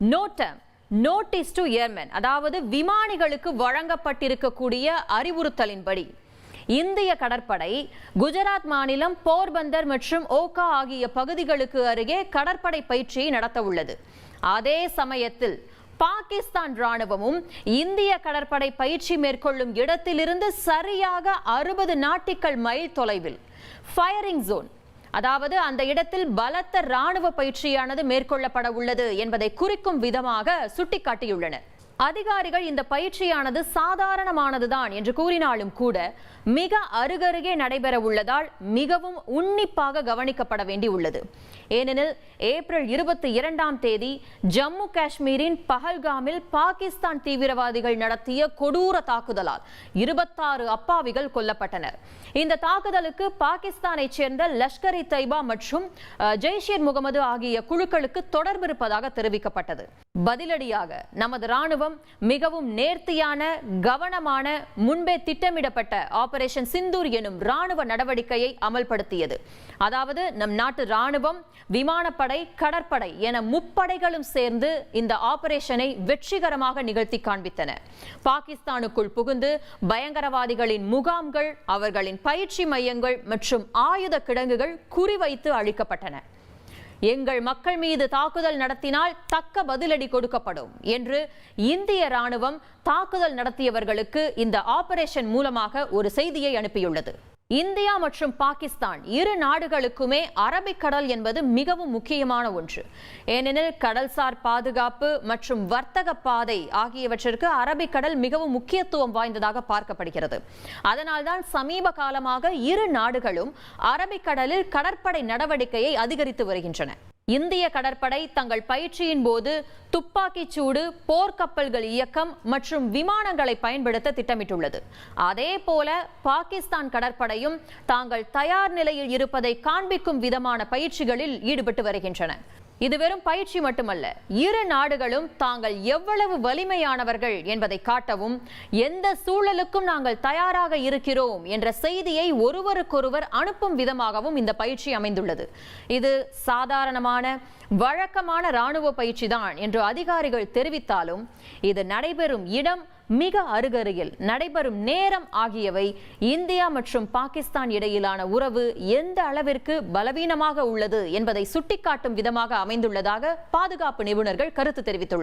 நோட்டம் notice to airman, அதாவது விமானிகளுக்கு வழங்கப்பட்டிருக்கக்கூடிய அறிவுறுத்தலின்படி இந்திய கடற்படை குஜராத் மாநிலம் போர்பந்தர் மற்றும் ஓகா ஆகிய பகுதிகளுக்கு அருகே கடற்படை பயிற்சியை நடத்த உள்ளது. அதே சமயத்தில் பாகிஸ்தான் ராணுவமும் இந்திய கடற்படை பயிற்சி மேற்கொள்ளும் இடத்திலிருந்து சரியாக 60 நாட்டிக்கல் மைல் தொலைவில் ஃபயரிங் ஜோன், அதாவது அந்த இடத்தில் பலத்த ராணுவ பயிற்சியானது மேற்கொள்ளப்பட உள்ளது என்பதை குறிக்கும் விதமாக சுட்டிக்காட்டியுள்ளனர். அதிகாரிகள் இந்த பயிற்சியானது சாதாரணமானதுதான் என்று கூறினாலும் கூட மிக அருகருகே நடைபெற உள்ளதால் மிகவும் உன்னிப்பாக கவனிக்கப்பட வேண்டியுள்ளது. ஏனெனில் ஏப்ரல் 22ஆம் தேதி ஜம்மு காஷ்மீரின் பஹல்காமில் பாகிஸ்தான் தீவிரவாதிகள் நடத்திய கொடூர தாக்குதலால் 26 அப்பாவிகள் கொல்லப்பட்டனர். இந்த தாக்குதலுக்கு பாகிஸ்தானை சேர்ந்த லஷ்கர் இ தொய்பா மற்றும் ஜெய்ஷ் இ முகமது ஆகிய குழுக்களுக்கு தொடர்பு இருப்பதாக தெரிவிக்கப்பட்டது. பதிலடியாக நமது ராணுவம் மிகவும் நேர்த்தியான, கவனமான, முன்பே திட்டமிடப்பட்ட ஆபரேஷன் சிந்தூர் எனும் ராணுவ நடவடிக்கையை அமல்படுத்தியது. அதாவது நம் நாட்டு ராணுவம், விமானப்படை, கடற்படை என முப்படைகளும் சேர்ந்து இந்த ஆபரேஷனை வெற்றிகரமாக நிகழ்த்தி காண்பித்தன. பாகிஸ்தானுக்குள் புகுந்து பயங்கரவாதிகளின் முகாம்கள், அவர்களின் பயிற்சி மையங்கள் மற்றும் ஆயுத கிடங்குகள் குறிவைத்து அழிக்கப்பட்டன. எங்கள் மக்கள் மீது தாக்குதல் நடத்தினால் தக்க பதிலடி கொடுக்கப்படும் என்று இந்திய ராணுவம் தாக்குதல் நடத்தியவர்களுக்கு இந்த ஆபரேஷன் மூலமாக ஒரு செய்தியை அனுப்பியுள்ளது. இந்தியா மற்றும் பாகிஸ்தான் இரு நாடுகளுக்குமே அரபிக்கடல் என்பது மிகவும் முக்கியமான ஒன்று. ஏனெனில் கடல்சார் பாதுகாப்பு மற்றும் வர்த்தக பாதை ஆகியவற்றிற்கு அரபிக்கடல் மிகவும் முக்கியத்துவம் வாய்ந்ததாக பார்க்கப்படுகிறது. அதனால்தான் சமீப காலமாக இரு நாடுகளும் அரபிக்கடலில் கடற்படை நடவடிக்கையை அதிகரித்து வருகின்றன. இந்திய கடற்படை தங்கள் பயிற்சியின் போது துப்பாக்கிச் சூடு, போர்க்கப்பல்கள் இயக்கம் மற்றும் விமானங்களை பயன்படுத்த திட்டமிட்டுள்ளது. அதே போல பாகிஸ்தான் கடற்படையும் தாங்கள் தயார் நிலையில் இருப்பதை காண்பிக்கும் விதமான பயிற்சிகளில் ஈடுபட்டு வருகின்றன. இது வெறும் பயிற்சி மட்டுமல்ல, இரு நாடுகளும் தாங்கள் எவ்வளவு வலிமையானவர்கள் என்பதை காட்டவும், எந்த சூழலுக்கும் நாங்கள் தயாராக இருக்கிறோம் என்ற செய்தியை ஒருவருக்கொருவர் அனுப்பும் விதமாகவும் இந்த பயிற்சி அமைந்துள்ளது. இது சாதாரணமான வழக்கமான ராணுவ பயிற்சி தான் என்று அதிகாரிகள் தெரிவித்தாலும், இது நடைபெறும் இடம், மிக அருகருகில் நடைபெறும் நேரம் ஆகியவை இந்தியா மற்றும் பாகிஸ்தான் இடையிலான உறவு எந்த அளவிற்கு பலவீனமாக உள்ளது என்பதை சுட்டிக்காட்டும் விதமாக அமைந்துள்ளதாக பாதுகாப்பு நிபுணர்கள் கருத்து தெரிவித்துள்ளனர்.